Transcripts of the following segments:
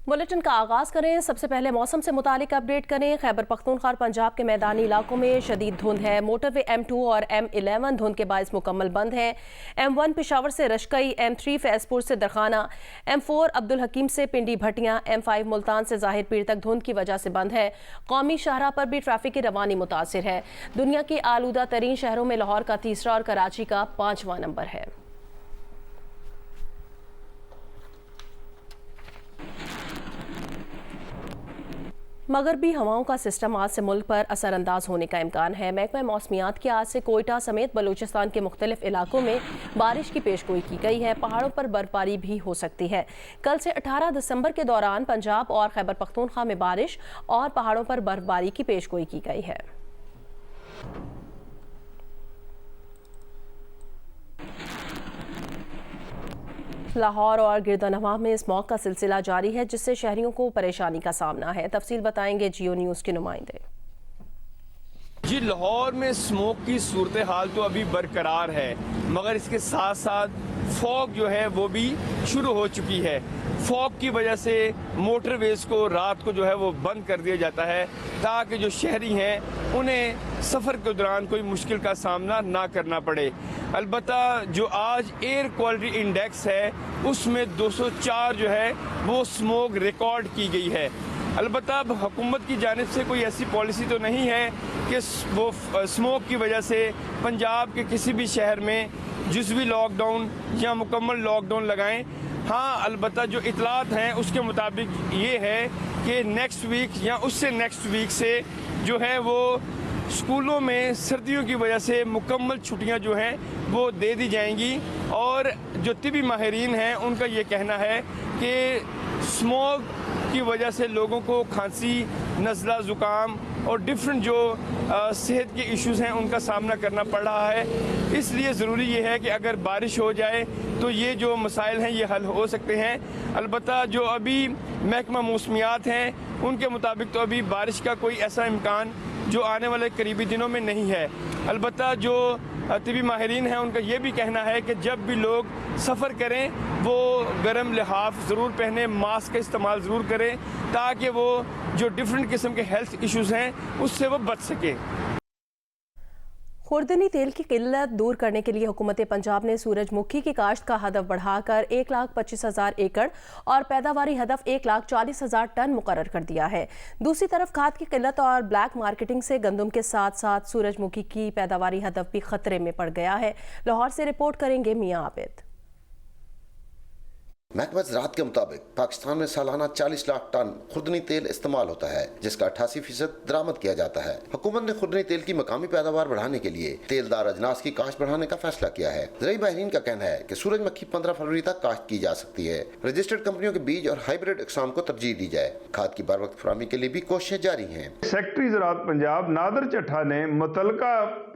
Bulletin का आगाज करें। सबसे पहले मौसम से मुतालिक अपडेट करें। खैबर पख्तूनख्वा और पंजाब के मैदानी इलाकों में शदीद धुंध है। मोटरवे M2 और M11 धुंध के बायस मुकम्मल बंद है। M1 पेशावर से रशकई, M3 फैजपुर से दरखाना, M4 अब्दुल हकीम से पिंडी भटियां, M5 मुल्तान से जाहिर पीर तक धुंध की वजह से बंद है। कौमी शाहराह पर भी ट्रैफिक की रवानी मुतासिर है। दुनिया के आलूदा तरीन शहरों में लाहौर का तीसरा और कराची का 5वां नंबर है। मगरबी हवाओं का सिस्टम आज से मुल्क पर असरअंदाज होने का इम्कान है। महकमा मौसमियात की आज से कोयटा समेत बलूचिस्तान के मुख्तलिफ इलाकों में बारिश की पेशगोई की गई है। पहाड़ों पर बर्फबारी भी हो सकती है। कल से 18 दिसंबर के दौरान पंजाब और खैबर पख्तूनख्वा में बारिश और पहाड़ों पर बर्फबारी की पेशगोई की गई है। लाहौर और गिरदनवा में स्मॉग का सिलसिला जारी है, जिससे शहरियों को परेशानी का सामना है। तफसील बताएंगे जियो न्यूज़ के नुमाइंदे। जी, लाहौर में स्मोक की सूरत हाल तो अभी बरकरार है, मगर इसके साथ साथ फॉग जो है वो भी शुरू हो चुकी है। फॉग की वजह से मोटरवेज को रात को जो है वो बंद कर दिया जाता है, ताकि जो शहरी हैं उन्हें सफ़र के दौरान कोई मुश्किल का सामना ना करना पड़े। अलबत्ता जो आज एयर क्वालिटी इंडेक्स है उसमें 204 जो है वो स्मोक रिकॉर्ड की गई है। अलबत्ता अब हुकूमत की जानिब से कोई ऐसी पॉलिसी तो नहीं है कि वो स्मोक की वजह से पंजाब के किसी भी शहर में जुज़वी लॉकडाउन या मुकम्मल लॉकडाउन लगाएं। हाँ, अलबत्ता जो इतलात हैं उसके मुताबिक ये है कि नेक्स्ट वीक या उससे नेक्स्ट वीक से जो है वो स्कूलों में सर्दियों की वजह से मुकम्मल छुट्टियां जो हैं वो दे दी जाएंगी। और जो तिबी माहिरीन हैं उनका ये कहना है कि स्मोक की वजह से लोगों को खांसी, नज़ला, ज़ुकाम और डिफरेंट जो सेहत के इश्यूज़ हैं उनका सामना करना पड़ रहा है। इसलिए ज़रूरी ये है कि अगर बारिश हो जाए तो ये जो मसाइल हैं ये हल हो सकते हैं। अलबत्ता जो अभी महकमा मौसमियात हैं उनके मुताबिक तो अभी बारिश का कोई ऐसा इम्कान जो आने वाले करीबी दिनों में नहीं है। अलबत्ता जो तिबी माहिरीन हैं उनका ये भी कहना है कि जब भी लोग सफ़र करें वो गर्म लिहाफ ज़रूर पहने, मास्क का इस्तेमाल ज़रूर करें, ताकि वो जो डिफरेंट किस्म के हेल्थ इश्यूज़ हैं उससे वो बच सके। खुर्दनी तेल की किल्लत दूर करने के लिए हुकूमत पंजाब ने सूरजमुखी की काश्त का हदफ बढ़ाकर 1,25,000 एकड़ और पैदावारी हदफ 1,40,000 टन मुकर्रर कर दिया है। दूसरी तरफ खाद की किल्लत और ब्लैक मार्केटिंग से गंदम के साथ साथ सूरजमुखी की पैदावारी हदफ भी खतरे में पड़ गया है। लाहौर से रिपोर्ट करेंगे मियां आबिद। महकमा ज़राअत के मुताबिक पाकिस्तान में सालाना 40 लाख टन खुर्दनी तेल इस्तेमाल होता है, जिसका 88% दरामद किया जाता है। हुकूमत ने खुर्दनी तेल की मकामी पैदावार बढ़ाने के लिए तेलदार अजनास की काश्त बढ़ाने का फैसला किया है। ज़राई माहिरीन का कहना है कि सूरजमुखी 15 फरवरी तक काश्त की जा सकती है। रजिस्टर्ड कंपनियों के बीज और हाइब्रिड इकसाम को तरजीह दी जाए। खाद की बर वक्त फराहमी के लिए भी कोशिशें जारी हैं। सेक्रेटरी ज़राअत पंजाब नादिर चट्ठा ने मुतलका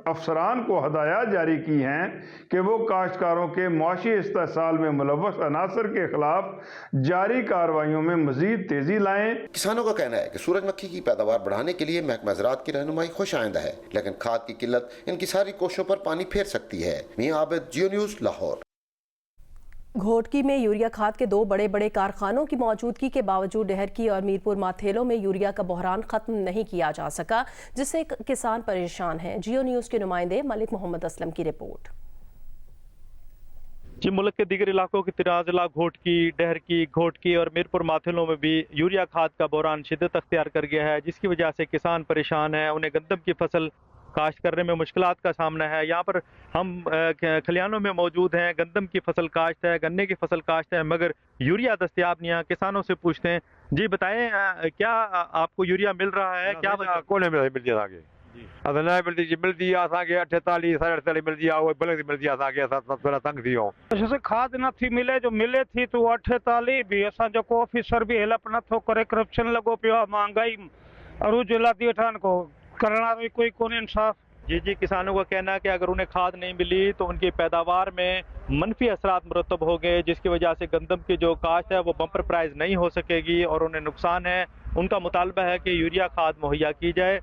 अफसरान को हदायत जारी की हैं कि वो काश्तकारों के मुआशी इस्तेहसाल में मुलव्वस अनासर के खिलाफ जारी कार्रवाइयों में मजीद तेजी लाएं। किसानों का कहना है कि सूरजमुखी की पैदावार बढ़ाने के लिए महकमा ज़राअत की रहनुमाई खुश आइंदा है, लेकिन खाद की किल्लत इनकी सारी कोशिशों पर पानी फेर सकती है। मियां आबिद, जियो न्यूज़, लाहौर। घोटकी में यूरिया खाद के 2 बड़े बड़े कारखानों की मौजूदगी के बावजूद डहरकी और मीरपुर माथेलों में यूरिया का बहरान खत्म नहीं किया जा सका, जिससे किसान परेशान हैं। जियो न्यूज़ के नुमाइंदे मलिक मोहम्मद असलम की रिपोर्ट। जी, मुल्क के दीगर इलाकों की तरह जिला घोटकी, डहरकी, घोटकी और मीरपुर माथेलों में भी यूरिया खाद का बहरान शिद्दत अख्तियार कर गया है, जिसकी वजह से किसान परेशान हैं। उन्हें गंदम की फसल काश्त करने में मुश्किलात का सामना है। यहाँ पर हम खलियानों में मौजूद हैं, गंदम की फसल काश्त है, गन्ने की फसल काश्त है, मगर यूरिया दस्तयाब नहीं है। किसानों से पूछते हैं। जी बताएं, क्या आपको यूरिया मिल रहा है? क्या कोने में मिलती है आगे मिलती है असांखे 48 48 मिलती है, भले मिलती है असांखे, असां थोड़ा तंग थी वियूं। खाद नथी मिले, जो मिले थी तो 48 भी असां जेको ऑफिसर भी हेल्प नथो करे, करप्शन लॻो पियो आहे, महांगाई अरूज लाती वेठा को करना भी कोई कोन इंसाफ। जी, किसानों का कहना है कि अगर उन्हें खाद नहीं मिली तो उनकी पैदावार में मनफी असरात मुरतब हो गए, जिसकी वजह से गंदम की जो काश्त है वो बम्पर प्राइस नहीं हो सकेगी और उन्हें नुकसान है। उनका मुतालबा है कि यूरिया खाद मुहैया की जाए।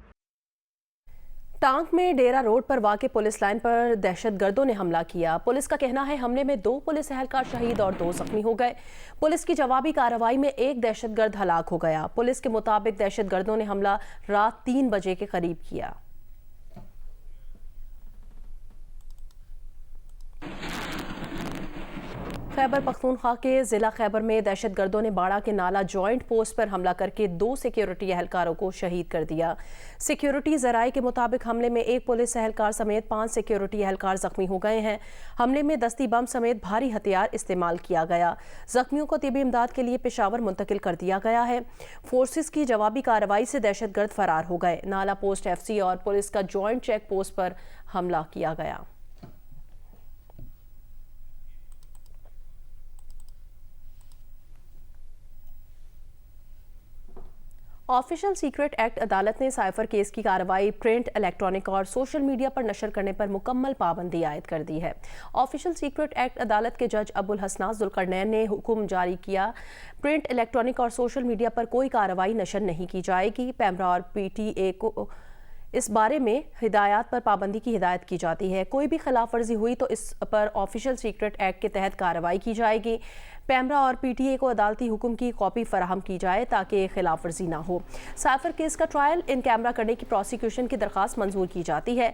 टांक में डेरा रोड पर वाक़ पुलिस लाइन पर दहशतगर्दों ने हमला किया। पुलिस का कहना है हमले में 2 पुलिस एहलकार शहीद और 2 जख्मी हो गए। पुलिस की जवाबी कार्रवाई में एक दहशतगर्द हलाक हो गया। पुलिस के मुताबिक दहशतगर्दों ने हमला रात 3 बजे के करीब किया। खैबर पख्तूनख्वा के जिला खैबर में दहशतगर्दों ने बाड़ा के नाला जॉइंट पोस्ट पर हमला करके 2 सिक्योरिटी एहलकारों को शहीद कर दिया। सिक्योरिटी जराये के मुताबिक हमले में 1 पुलिस एहलकार समेत 5 सिक्योरिटी एहलकार जख्मी हो गए हैं। हमले में दस्ती बम समेत भारी हथियार इस्तेमाल किया गया। जख्मियों को तिबी इमदाद के लिए पेशावर मुंतकिल कर दिया गया है। फोर्सेस की जवाबी कार्रवाई से दहशतगर्द फरार हो गए। नाला पोस्ट FC और पुलिस का जॉइंट चेक पोस्ट पर हमला किया गया। ऑफिशियल सीक्रेट एक्ट अदालत ने साइफर केस की कार्रवाई प्रिंट, इलेक्ट्रॉनिक और सोशल मीडिया पर नशर करने पर मुकम्मल पाबंदी आयद कर दी है। ऑफिशियल सीक्रेट एक्ट अदालत के जज अबुल हसनात जुल्करनैन ने हुक्म जारी किया, प्रिंट, इलेक्ट्रॉनिक और सोशल मीडिया पर कोई कार्रवाई नशर नहीं की जाएगी। पैमरा और PTA को इस बारे में हिदायत पर पाबंदी की हिदायत की जाती है। कोई भी खिलाफ वर्जी हुई तो इस पर ऑफिशियल सीक्रेट एक्ट के तहत कार्रवाई की जाएगी। पैमरा और PTA को अदालती हुक्म की कॉपी फराहम की जाए ताकि खिलाफ वर्जी ना हो। साइफर केस का ट्रायल इन कैमरा करने की प्रोसिक्यूशन की दरख्वास्त मंजूर की जाती है।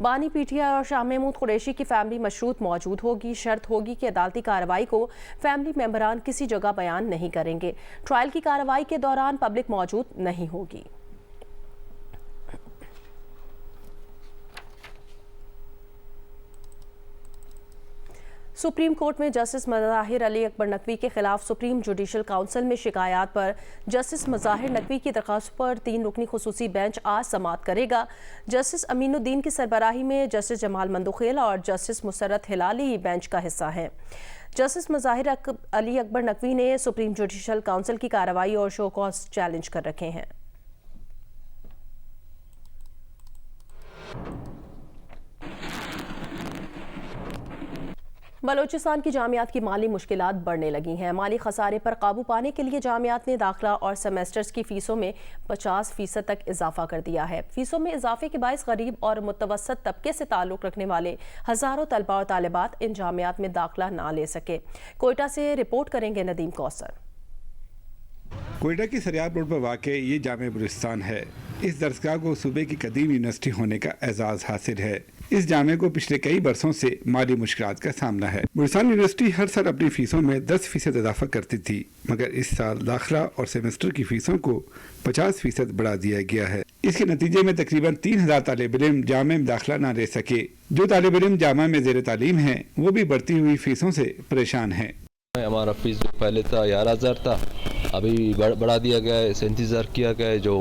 बानी PTI और शाह महमूद कुरैशी की फैमिली मशरूत मौजूद होगी। शर्त होगी कि अदालती कार्रवाई को फैमिली मेंबरान किसी जगह बयान नहीं करेंगे। ट्रायल की कार्रवाई के दौरान पब्लिक मौजूद नहीं होगी। सुप्रीम कोर्ट में जस्टिस मज़ाहिर अली अकबर नकवी के खिलाफ सुप्रीम जुडिशल काउंसिल में शिकायत पर जस्टिस मज़ाहिर नकवी की दरख्वास्त पर 3 रुकनी खुसूसी बेंच आज समाअत करेगा। जस्टिस अमीनुद्दीन की सरबराही में जस्टिस जमाल मंदुखेल और जस्टिस मुसर्रत हिलाली बेंच का हिस्सा हैं। जस्टिस मज़ाहिर अली अकबर नकवी ने सुप्रीम जुडिशल काउंसिल की कार्रवाई और शो कॉज चैलेंज कर रखे हैं। बलोचिस्तान की जामियात की माली मुश्किलात बढ़ने लगी हैं। माली खसारे पर काबू पाने के लिए जामियात ने दाखिला और सेमेस्टर्स की फ़ीसों में 50% तक इजाफा कर दिया है। फ़ीसों में इजाफे के बायस गरीब और मुतवसत तबके से ताल्लुक़ रखने वाले हज़ारों तलबा और तालिबात इन जामियात में दाखिला ना ले सके। कोयटा से रिपोर्ट करेंगे नदीम कौसर। कोयटा की सरियाब रोड पर वाक़ ये जामे बुलिस्तान है। इस दरसगाह को सूबे की कदीम यूनिवर्सिटी होने का एजाज़ हासिल है। इस जामे को पिछले कई बरसों से माली मुश्किलात का सामना है। बुलिस्तान यूनिवर्सिटी हर साल अपनी फीसों में 10% इजाफा करती थी, मगर इस साल दाखिला और सेमेस्टर की फीसों को 50% बढ़ा दिया गया है। इसके नतीजे में तकरीबन 3000 तालिब इल्म जामे में दाखिला न ले सके। जो तालिब इल्म जामा में ज़ेर तालीम है वो भी बढ़ती हुई फीसों से परेशान है। हमारा फीस जो पहले था 11000 था, अभी बढ़ा दिया गया है, 37,000 किया गया है। जो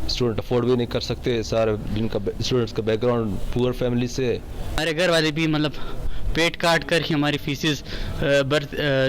स्टूडेंट अफोर्ड भी नहीं कर सकते, सारे जिनका स्टूडेंट्स का बैकग्राउंड पुअर फैमिली से। हमारे घर वाले भी मतलब पेट काट कर ही हमारी फीसेस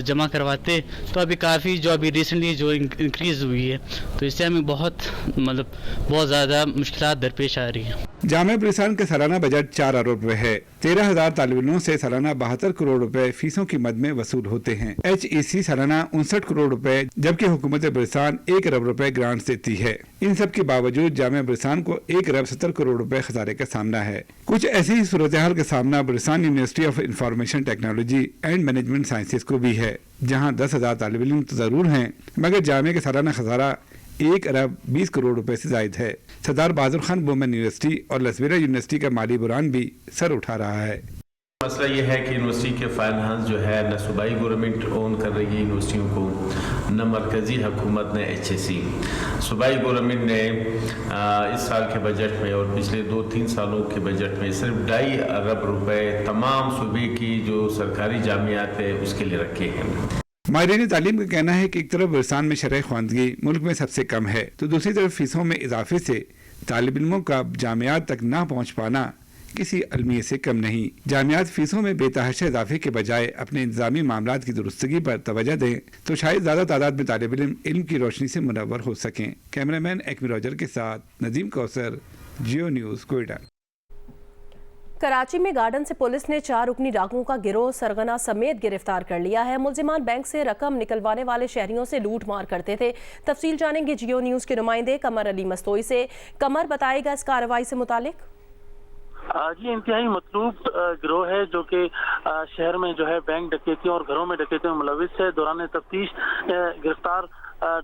जमा करवाते, तो अभी काफ़ी जो अभी रिसेंटली जो इंक्रीज़ हुई है तो इससे हमें बहुत ज़्यादा मुश्किलात दरपेश आ रही है। जामिया बुलिस्तान का सालाना बजट 4 अरब रुपए है। 13,000 तालिब इल्मों से सालाना 72 करोड़ रुपए फीसों की मद में वसूल होते हैं। HEC सालाना 59 करोड़ रुपए, जबकि हुकूमत बुलिस्तान 1 अरब रुपए ग्रांट देती है। इन सब के बावजूद जामिया बुलिस्तान को 1 अरब 70 करोड़ रुपए खसारे का सामना है। कुछ ऐसी ही सूरत हाल का सामना बुलिस्तान university of information technology and management sciences को भी है, जहाँ 10,000 तालिब इल्म तो जरूर हैं, मगर जामिया का सालाना खसारा 1 अरब 20 करोड़ रुपए से जायद है। सरदार बहादुर खान वुमेन यूनिवर्सिटी और लसवेरा यूनिवर्सिटी का माली बुरान भी सर उठा रहा है। मसला ये है कि यूनिवर्सिटी के फाइनेंस जो है न सूबाई गवर्नमेंट ओन कर रही है यूनिवर्सिटियों को, न मरकज़ी हुकूमत ने HEC। सूबाई गवर्नमेंट ने इस साल के बजट में और पिछले 2-3 सालों के बजट में सिर्फ 2.5 अरब रुपए तमाम सूबे की जो सरकारी जामियात है उसके लिए रखे हैं। माहिरीन तालीम का कहना है कि एक तरफ बुलिस्तान में शरह ख्वानदगी मुल्क में सबसे कम है, तो दूसरी तरफ फीसों में इजाफे से तालिब इल्मों का जामियात तक ना पहुँच पाना किसी अलमियत से कम नहीं। जामियात फीसों में बेतहाशा इजाफे के बजाय अपने इंतजामी मामलात की दुरुस्तगी पर तवज्जो दें तो शायद ज़्यादा तादाद में तालिब इल्म की रोशनी से मुनव्वर हो सकें। कैमरामैन एक्मी रॉजर के साथ नदीम कौसर, जियो न्यूज़, कोयटा। कराची में गार्डन से पुलिस ने 4 रुकनी डाकुओं का गिरोह सरगना समेत गिरफ्तार कर लिया है। मुलजिमान बैंक से रकम निकलवाने वाले शहरियों से लूट मार करते थे। तफसील जानेंगे जियो न्यूज़ के नुमाइंदे कमर अली मस्तोई से। कमर, बताएगा इस कार्रवाई से मुतालिक। ये इंतहाई मतलूब गिरोह है जो कि शहर में जो है बैंक डकैतियों और घरों में डकैतियों में मुलविस है। दौरान तफ्तीश गिरफ्तार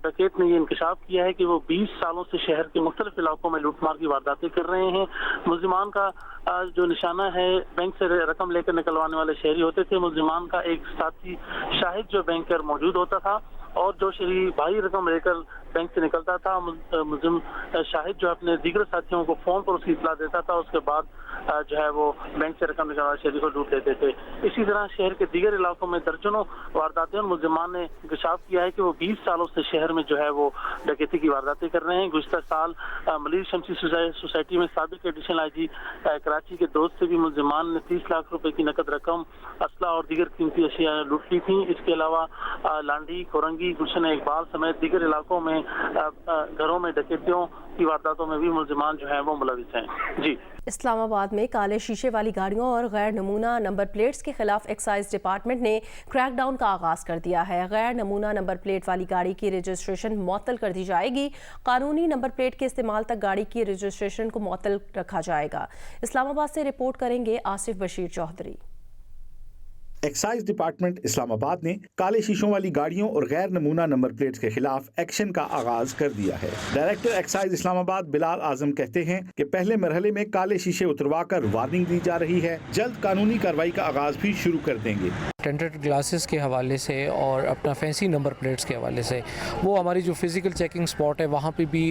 डकैत ने ये इंकशाफ किया है कि वो 20 सालों से शहर के मुख्तलिफ इलाकों में लूटमार की वारदातें कर रहे हैं। मुल्जिमान का जो निशाना है बैंक से रकम लेकर निकलवाने वाले शहरी होते थे। मुल्जिमान का एक साथी शाहिद जो बैंकर मौजूद होता था और जो शहरी भाई रकम लेकर बैंक से निकलता था। मुल्जिम शाहिद जो अपने दीगर साथियों को फोन पर उसकी इत्तला देता था, उसके बाद जो है वो बैंक से रकम निकलने वाले शहरी को लूट लेते थे। इसी तरह शहर के दीगर इलाकों में दर्जनों वारदातें मुल्जिमान ने इंकशाफ किया है कि वो 20 सालों से शहर में जो है वो डकैती की वारदातें कर रहे हैं। गुज़िश्ता साल मलिर शमसी सोसाइटी में साबिक एडिशनल IG कराची के दोस्त से भी मुल्जिमान ने 30 लाख रुपए की नकद रकम, असला और दीगर कीमती अशिया लूट ली थी। इसके अलावा लांडी, कोरंगी, गुलशन इकबाल समेत दीगर इलाकों में घरों में डकैतियों की वारदातों में भी मुल्जिमान जो है वो मुलविस हैं। जी। इस्लामाबाद में काले शीशे वाली गाड़ियों और गैर नमूना नंबर प्लेट्स के खिलाफ एक्साइज डिपार्टमेंट ने क्रैकडाउन का आगाज कर दिया है। गैर नमूना नंबर प्लेट वाली गाड़ी की रजिस्ट्रेशन मुअत्तल कर दी जाएगी। कानूनी नंबर प्लेट के इस्तेमाल तक गाड़ी की रजिस्ट्रेशन को मुअत्तल रखा जाएगा। इस्लामाबाद से रिपोर्ट करेंगे आसिफ बशीर चौधरी। एक्साइज डिपार्टमेंट इस्लामाबाद ने काले शीशों वाली गाड़ियों और गैर नमूना नंबर प्लेट्स के खिलाफ एक्शन का आगाज कर दिया है। डायरेक्टर एक्साइज इस्लामाबाद बिलाल आजम कहते हैं कि पहले मरहले में काले शीशे उतरवाकर वार्निंग दी जा रही है। जल्द कानूनी कार्रवाई का आगाज भी शुरू कर देंगे। टेंटेड ग्लासेस के हवाले से और अपना फैंसी नंबर प्लेट्स के हवाले से वो हमारी जो फिजिकल चेकिंग स्पॉट है वहाँ पे भी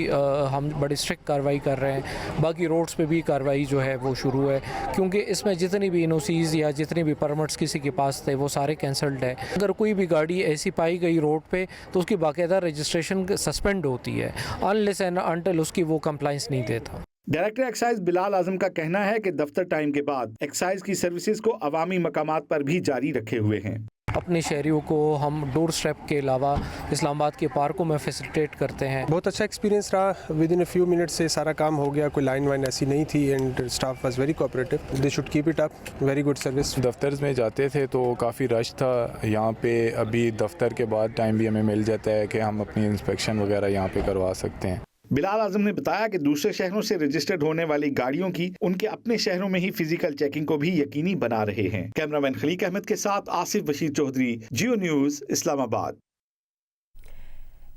हम बड़ी स्ट्रिक्ट कार्रवाई कर रहे हैं। बाकी रोड्स पे भी कार्रवाई जो है वो शुरू है, क्योंकि इसमें जितनी भी NOCs या जितने भी परमिट्स किसी के पास थे वो सारे कैंसल्ड है। अगर कोई भी गाड़ी ऐसी पाई गई रोड पे तो उसकी बाकायदा रजिस्ट्रेशन सस्पेंड होती है अनलेस एंड अनटिल उसकी वो कंप्लाइंस नहीं देता। डायरेक्टर एक्साइज बिलाल आजम का कहना है कि दफ्तर टाइम के बाद एक्साइज की सर्विसेज को अवामी मकामात पर भी जारी रखे हुए हैं। अपने शहरियों को हम डोर स्टेप के अलावा इस्लामाबाद के पार्कों में फैसिलिटेट करते हैं। बहुत अच्छा एक्सपीरियंस रहा। With in a few minutes से सारा काम हो गया, कोई लाइन वाइन ऐसी नहीं थी and staff was very cooperative. They should keep it up, very good service. दफ्तर में जाते थे तो काफ़ी रश था। यहाँ पे अभी दफ्तर के बाद टाइम भी हमें मिल जाता है कि हम अपनी इंस्पेक्शन वगैरह यहाँ पे करवा सकते हैं। बिलाल आजम ने बताया कि दूसरे शहरों से रजिस्टर्ड होने वाली गाड़ियों की उनके अपने शहरों में ही फिजिकल चेकिंग को भी यकीनी बना रहे हैं। कैमरामैन खलीक अहमद के साथ आसिफ बशीर चौधरी, जियो न्यूज़, इस्लामाबाद।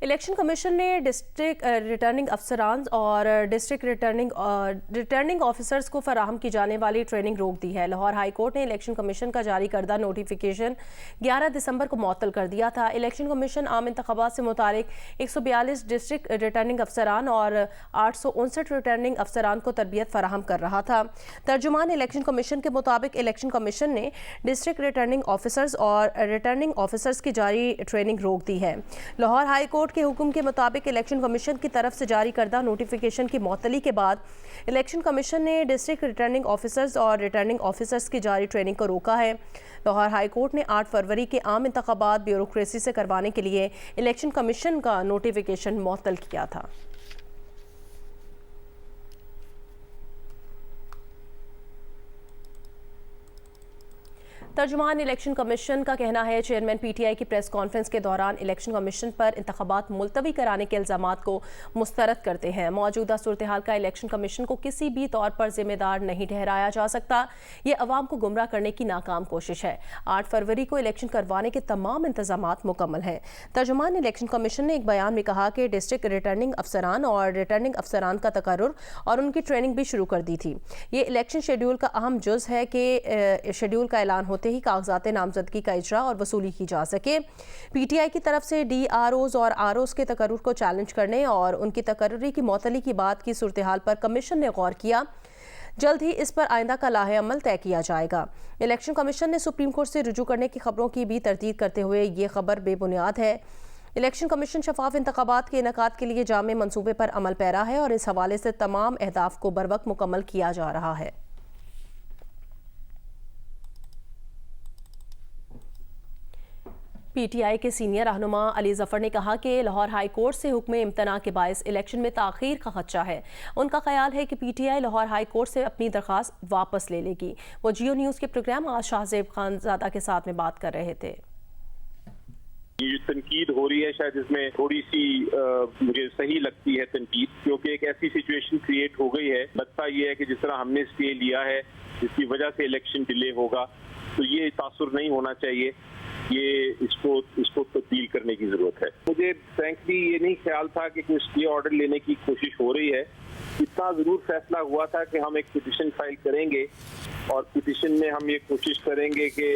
इलेक्शन कमीशन ने डिस्ट्रिक्ट रिटर्निंग अफसरान और डिस्ट्रिक्ट रिटर्निंग ऑफिसर्स को फराहम की जाने वाली ट्रेनिंग रोक दी है। लाहौर हाई कोर्ट ने इलेक्शन कमीशन का जारी करदा नोटिफिकेशन 11 दिसंबर को मुअत्तल कर दिया था। इलेक्शन कमीशन आम इंतखाबात से मुतालिक 142 डिस्ट्रिक्ट रिटर्निंग अफसरान और 859 रिटर्निंग अफसरान को तरबियत फराहम कर रहा था। तर्जुमान इलेक्शन कमीशन के मुताबिक इलेक्शन कमीशन ने डिस्ट्रिक्ट रिटर्निंग ऑफिसर्स और रिटर्निंग ऑफिसर्स की जारी ट्रेनिंग रोक दी है। लाहौर हाई कोर्ट के हुक्म के मुताबिक इलेक्शन कमीशन की तरफ से जारी करदा नोटिफिकेशन की मुअत्तली के बाद इलेक्शन कमीशन ने डिस्ट्रिक्ट रिटर्निंग ऑफिसर्स और रिटर्निंग ऑफिसर्स की जारी ट्रेनिंग को रोका है। लाहौर हाई कोर्ट ने 8 फरवरी के आम इंतखाबात ब्यूरोक्रेसी से करवाने के लिए इलेक्शन कमीशन का नोटिफिकेशन मुअत्तल किया था। तर्जुमान इलेक्शन कमीशन का कहना है चेयरमैन PTI की प्रेस कॉन्फ्रेंस के दौरान इलेक्शन कमीशन पर इंतखाबात मुलतवी कराने के इल्ज़ामात को मुस्तरद करते हैं। मौजूदा सूरत हाल का इलेक्शन कमीशन को किसी भी तौर पर जिम्मेदार नहीं ठहराया जा सकता। ये अवाम को गुमराह करने की नाकाम कोशिश है। 8 फरवरी को इलेक्शन करवाने के तमाम इंतजामात मुकम्मल हैं। तर्जुमान इलेक्शन कमीशन ने एक बयान में कहा कि डिस्ट्रिक्ट रिटर्निंग अफसरान और रिटर्निंग अफसरान का तकर्रुर और उनकी ट्रेनिंग भी शुरू कर दी थी। ये इलेक्शन शेड्यूल का अहम जुज़ है कि शेड्यूल का ऐलान होते ही कागजात नामजदगी का इजरा और वसूली की जा सके। PTI की तरफ से DROs और ROs के तकर्रुर को चैलेंज करने और उनकी तकर्रुरी की मुअत्तली की बात की सूरत हाल पर कमीशन ने गौर किया। जल्द ही इस पर आइंदा का लाहे अमल तय किया जाएगा। इलेक्शन कमीशन ने सुप्रीम कोर्ट से रुजू करने की खबरों की भी तरदीद करते हुए ये खबर बेबुनियाद है। इलेक्शन कमीशन शफाफ इंतखाबात के इनेकाद के लिए जामे मंसूबे पर अमल पैरा है और इस हवाले से तमाम अहदाफ को बरवक्त मुकम्मल किया जा रहा है। PTI के सीनियर रहनुमा अली जफर ने कहा कि लाहौर हाई कोर्ट से हुक्म इम्तना के बायस इलेक्शन में ताख़ीर का खदशा है। उनका ख्याल है कि PTI लाहौर हाई कोर्ट से अपनी दरख्वास्त वापस ले लेगी। वो जियो न्यूज़ के प्रोग्राम आज शाहजेब खानजादा के साथ में बात कर रहे थे। ये तनकीद हो रही है शायद इसमें थोड़ी सी मुझे सही लगती है तनकीद, क्योंकि एक ऐसी सिचुएशन क्रिएट हो गई है। लगता ये है कि जिस तरह हमने स्टे लिया है जिसकी वजह से इलेक्शन डिले होगा, तो ये तासुर नहीं होना चाहिए, ये इसको तब्दील करने की जरूरत है। मुझे फ्रैंकली ये नहीं ख्याल था कि कोई स्टे ऑर्डर लेने की कोशिश हो रही है। इतना जरूर फैसला हुआ था कि हम एक पिटिशन फाइल करेंगे और पिटिशन में हम ये कोशिश करेंगे कि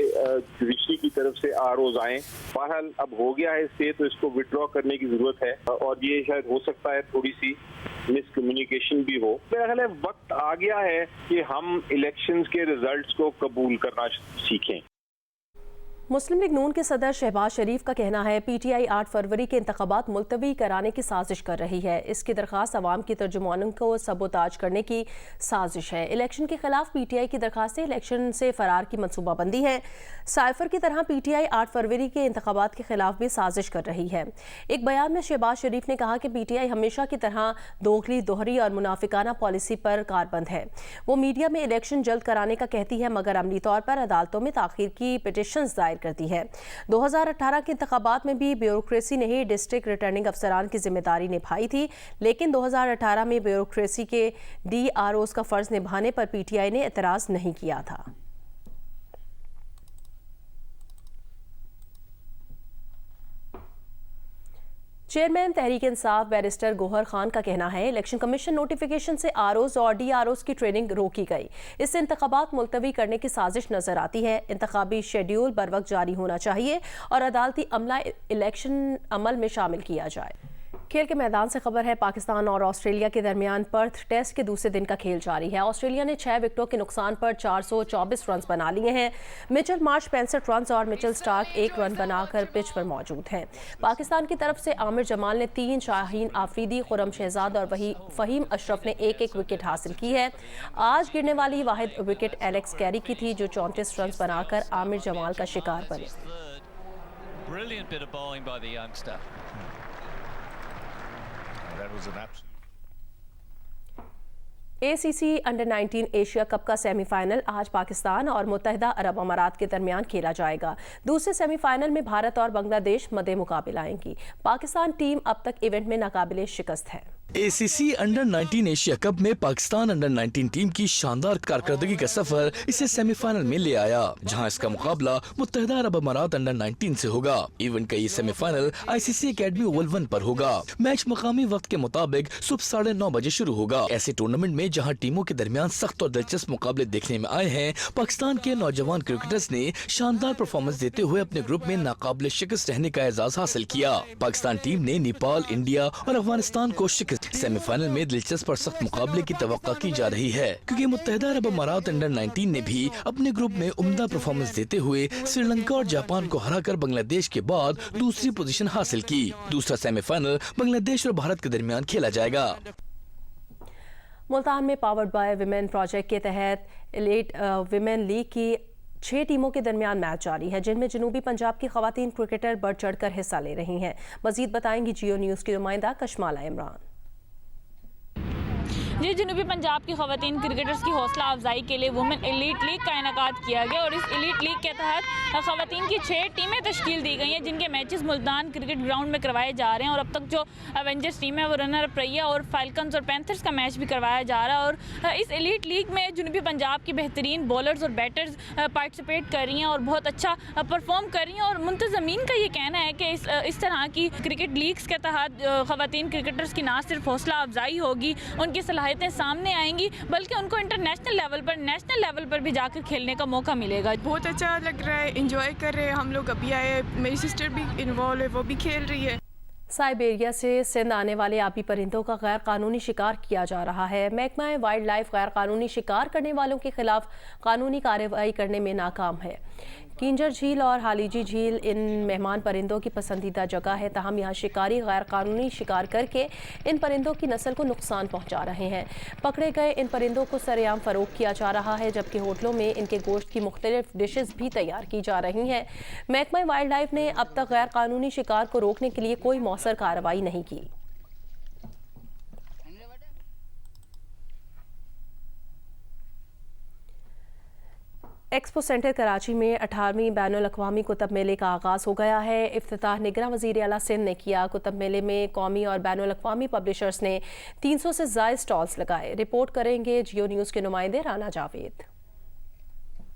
जुडिशरी की तरफ से आरओज आए। बहरहाल अब हो गया है स्टे, तो इसको विड्रॉ करने की जरूरत है और ये शायद हो सकता है थोड़ी सी मिसकम्युनिकेशन भी हो। मेरा ख्याल है वक्त आ गया है कि हम इलेक्शंस के रिजल्ट्स को कबूल करना सीखें। मुस्लिम लीग नून के सदर शहबाज शरीफ का कहना है पीटीआई 8 फरवरी के इंतखाबात मुलतवी कराने की साजिश कर रही है। इसकी दरख्वास्त अवाम की तर्जुमानों को सबोताज करने की साजिश है। इलेक्शन के खिलाफ पीटीआई की दरखास्तें इलेक्शन से फरार की मनसूबाबंदी है। साइफर की तरह पीटीआई 8 फरवरी के इंतखाबात के खिलाफ भी साजिश कर रही है। एक बयान में शहबाज शरीफ ने कहा कि पीटीआई हमेशा की तरह दोगली, दोहरी और मुनाफिकाना पॉलिसी पर कारबंद है। वो मीडिया में इलेक्शन जल्द कराने का कहती है, मगर अमली तौर पर अदालतों में ताखीर की पिटिशंस दायर करती है। 2018 के इंतखाबात में भी ब्यूरोक्रेसी ने ही डिस्ट्रिक्ट रिटर्निंग अफसरान की जिम्मेदारी निभाई थी, लेकिन 2018 में ब्यूरोक्रेसी के DROs का फर्ज निभाने पर पीटीआई ने एतराज नहीं किया था। चेयरमैन तहरीक इंसाफ बैरिस्टर गोहर खान का कहना है इलेक्शन कमीशन नोटिफिकेशन से ROs और DROs की ट्रेनिंग रोकी गई। इससे इंतखाबात मुलतवी करने की साजिश नजर आती है। इंतखाबी शेड्यूल बर वक्त जारी होना चाहिए और अदालती अमला इलेक्शन अमल में शामिल किया जाए। खेल के मैदान से खबर है, पाकिस्तान और ऑस्ट्रेलिया के दरमियान पर्थ टेस्ट के दूसरे दिन का खेल जारी है। ऑस्ट्रेलिया ने 6 विकेटों के नुकसान पर 424 रन बना लिए हैं। मिचेल मार्श 65 रन और मिचेल स्टार्क 1 रन बनाकर पिच पर मौजूद हैं। पाकिस्तान की तरफ से आमिर जमाल ने 3, शाहीन आफरीदी, खुरम शहजाद और वही फ़हीम अशरफ ने 1-1 विकेट हासिल की है। आज गिरने वाली वाहिद विकेट एलेक्स कैरी की थी, जो 34 रन बनाकर आमिर जमाल का शिकार बने। ACC अंडर 19 एशिया कप का सेमीफाइनल आज पाकिस्तान और मुत्तहिदा अरब अमारात के दरमियान खेला जाएगा। दूसरे सेमीफाइनल में भारत और बांग्लादेश मद्दे मुकाबला आएंगी। पाकिस्तान टीम अब तक इवेंट में नाकाबिले शिकस्त है। ACC अंडर 19 एशिया कप में पाकिस्तान अंडर 19 टीम की शानदार कारकर्दगी का सफर इसे सेमीफाइनल में ले आया, जहां इसका मुकाबला मुत्तहिदा अरब अमारात अंडर 19 से होगा। इवेंट का ये सेमीफाइनल ICC एकेडमी ओवल 1 पर होगा। मैच मकामी वक्त के मुताबिक सुबह 9:30 बजे शुरू होगा। ऐसे टूर्नामेंट में जहां टीमों के दरमियान सख्त और दिलचस्प मुकाबले देखने में आए हैं, पाकिस्तान के नौजवान क्रिकेटर्स ने शानदार परफॉर्मेंस देते हुए अपने ग्रुप में नाकाबिले शिकस्त रहने का एजाज हासिल किया। पाकिस्तान टीम ने नेपाल, इंडिया और अफगानिस्तान को शिकस्त। सेमीफाइनल में दिलचस्प और सख्त मुकाबले की तवक्का की जा रही है, क्योंकि मुत्तहिदा अरब अमारात अंडर 19 ने भी अपने ग्रुप में उम्दा परफॉर्मेंस देते हुए श्रीलंका और जापान को हराकर बांग्लादेश के बाद दूसरी पोजीशन हासिल की। दूसरा सेमीफाइनल बांग्लादेश और भारत के दरमियान खेला जाएगा। मुल्तान में पावर्ड बाय विमेन प्रोजेक्ट के तहत एलीट विमेन लीग की 6 टीमों के दरमियान मैच जारी है, जिनमें जनूबी पंजाब की खवातीन क्रिकेटर बढ़ चढ़कर हिस्सा ले रही हैं। मजीद बताएंगी जियो न्यूज़ की नुमाइंदा कशमाला इमरान। जी, जनूबी पंजाब की खवातीन क्रिकेटर्स की हौसला अफजाई के लिए वुमेन एलीट लीग का इनेकाद किया गया और इस एलीट लीग के तहत खवातीन की 6 टीमें तश्कील दी गई हैं, जिनके मैचेस मुल्तान क्रिकेट ग्राउंड में करवाए जा रहे हैं। और अब तक जो एवेंजर्स टीम है वो रनर अप रही है और फाल्कन्स और पैंथर्स का मैच भी करवाया जा रहा है। और इस एलीट लीग में जनूबी पंजाब की बेहतरीन बॉलर्स और बैटर्स पार्टिसिपेट कर रही हैं और बहुत अच्छा परफॉर्म कर रही हैं। और मुंतज़मीन का ये कहना है कि इस तरह की क्रिकेट लीग्स के तहत खवातीन क्रिकेटर्स की ना सिर्फ हौसला अफजाई होगी, उनकी सलाहियतें सामने आएंगी, बल्कि उनको इंटरनेशनल लेवल पर, नेशनल लेवल पर भी जाकर खेलने का मौका मिलेगा। बहुत अच्छा लग रहा है, एंजॉय कर रहे हैं हम लोग। अभी आए, मेरी सिस्टर भी इन्वॉल्व है, वो भी खेल रही है। साइबेरिया से सिंध आने वाले आबी परिंदों का गैर कानूनी शिकार किया जा रहा है। महकमा वाइल्ड लाइफ गैर कानूनी शिकार करने वालों के खिलाफ कानूनी कार्रवाई करने में नाकाम है। किंजर झील और हालीजी झील इन मेहमान परिंदों की पसंदीदा जगह है, ताहम यहाँ शिकारी गैर कानूनी शिकार करके इन परिंदों की नस्ल को नुकसान पहुँचा रहे हैं। पकड़े गए इन परिंदों को सरेआम फ़रोख्त किया जा रहा है, जबकि होटलों में इनके गोश्त की मुख्तलिफ डिशेस भी तैयार की जा रही हैं। महकमा वाइल्ड लाइफ ने अब तक गैर कानूनी शिकार को रोकने के लिए कोई मौसर कार्रवाई नहीं की। एक्सपो सेंटर कराची में 18वीं बैनुल-अक़वामी कुतुब मेले का आगाज़ हो गया है। इफ्तिताह निगरां वज़ीर आला सिंध ने किया। कुतुब मेले में कौमी और बैनुल-अक़वामी पब्लिशर्स ने 300 से ज़ायद स्टॉल्स लगाए। रिपोर्ट करेंगे जियो न्यूज़ के नुमाइंदे Rana Javed.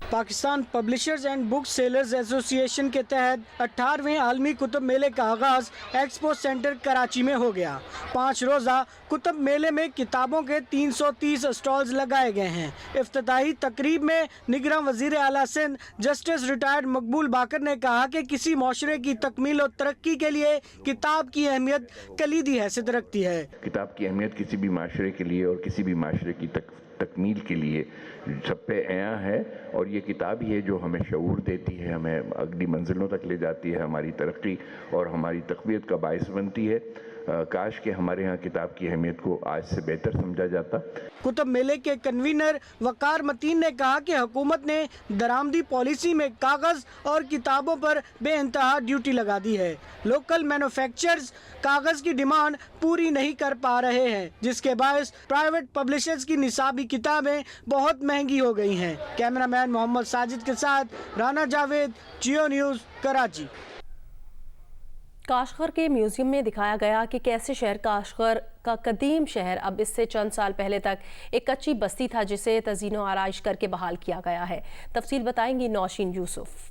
Pakistan publishers and book sellers association के तहत 18वें आलमी कुतुब मेले का आगाज़ एक्सपो सेंटर कराची में हो गया। 5 रोज़ा कुतुब मेले में किताबों के 330 स्टॉल्स लगाए गए हैं। इफ्तिताही तकरीब में निगरां वज़ीर आला सिंध जस्टिस रिटायर्ड मकबूल बाकर ने कहा कि किसी माशरे की तकमील और तरक्की के लिए किताब की अहमियत कलीदी हैसियत रखती है। किताब की अहमियत किसी भी माशरे के लिए और किसी भी माशरे की तकमील के लिए सब पे आया है, और ये किताब ही है जो हमें शऊर देती है, हमें अगली मंजिलों तक ले जाती है, हमारी तरक्की और हमारी तक़वियत का बायस बनती है। काश के हमारे यहाँ किताब की अहमियत को आज से बेहतर समझा जाता। कुतुब मेले के कन्वीनर वकार मतीन ने कहा कि हुकूमत ने दरामदी पॉलिसी में कागज़ और किताबों पर बेइंतहा ड्यूटी लगा दी है। लोकल मैन्युफैक्चरर्स कागज़ की डिमांड पूरी नहीं कर पा रहे हैं, जिसके बायस प्राइवेट पब्लिशर्स की निसाबी किताबें बहुत महंगी हो गई हैं। कैमरामैन मोहम्मद साजिद के साथ राना जावेद, जियो न्यूज़, कराची। काशगर के म्यूज़ियम में दिखाया गया कि कैसे शहर काशगर का कदीम शहर अब इससे चंद साल पहले तक एक कच्ची बस्ती था, जिसे तज़ीनो आराइश करके बहाल किया गया है। तफसील बताएंगी नौशीन यूसुफ।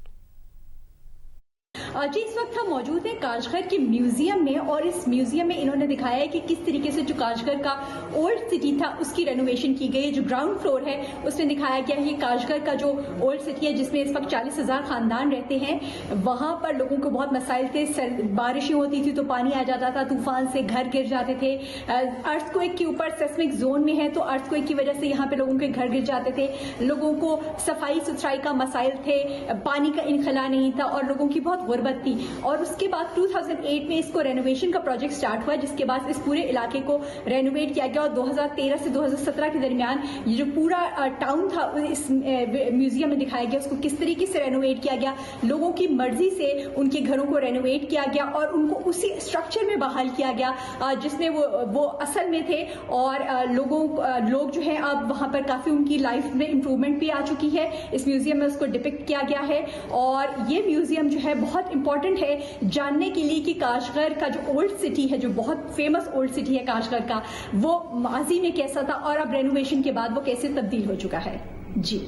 जी, इस वक्त हम मौजूद हैं काशगर के म्यूजियम में, और इस म्यूजियम में इन्होंने दिखाया है कि किस तरीके से जो काशगर का ओल्ड सिटी था उसकी रेनोवेशन की गई है। जो ग्राउंड फ्लोर है उसमें दिखाया गया है काशगर का जो ओल्ड सिटी है, जिसमें इस वक्त 40,000 खानदान रहते हैं। वहां पर लोगों को बहुत मसाइल थे, बारिशें होती थी तो पानी आ जाता था, तूफान से घर गिर जाते थे। अर्थक्वेक के ऊपर सेस्मिक जोन में है तो अर्थक्वेक की वजह से यहाँ पे लोगों के घर गिर जाते थे। लोगों को सफाई सुथराई का मसाइल थे, पानी का इनखला नहीं था और लोगों की बहुत गुर्बत थी। और उसके बाद 2008 में इसको रेनोवेशन का प्रोजेक्ट स्टार्ट हुआ, जिसके बाद इस पूरे इलाके को रेनोवेट किया गया और 2013 से 2017 के दरमियान ये जो पूरा टाउन था इस म्यूजियम में दिखाया गया, उसको किस तरीके से रेनोवेट किया गया। लोगों की मर्जी से उनके घरों को रेनोवेट किया गया और उनको उसी स्ट्रक्चर में बहाल किया गया जिसमें वो असल में थे। और लोग जो है अब वहां पर काफी उनकी लाइफ में इंप्रूवमेंट भी आ चुकी है। इस म्यूजियम में उसको डिपिक्ट किया गया है और ये म्यूजियम जो है बहुत इंपॉर्टेंट है जानने के लिए कि काशगर का जो ओल्ड सिटी है, जो बहुत फेमस ओल्ड सिटी है काशगर का, वो माजी में कैसा था और अब रेनोवेशन के बाद वो कैसे तब्दील हो चुका है। जी।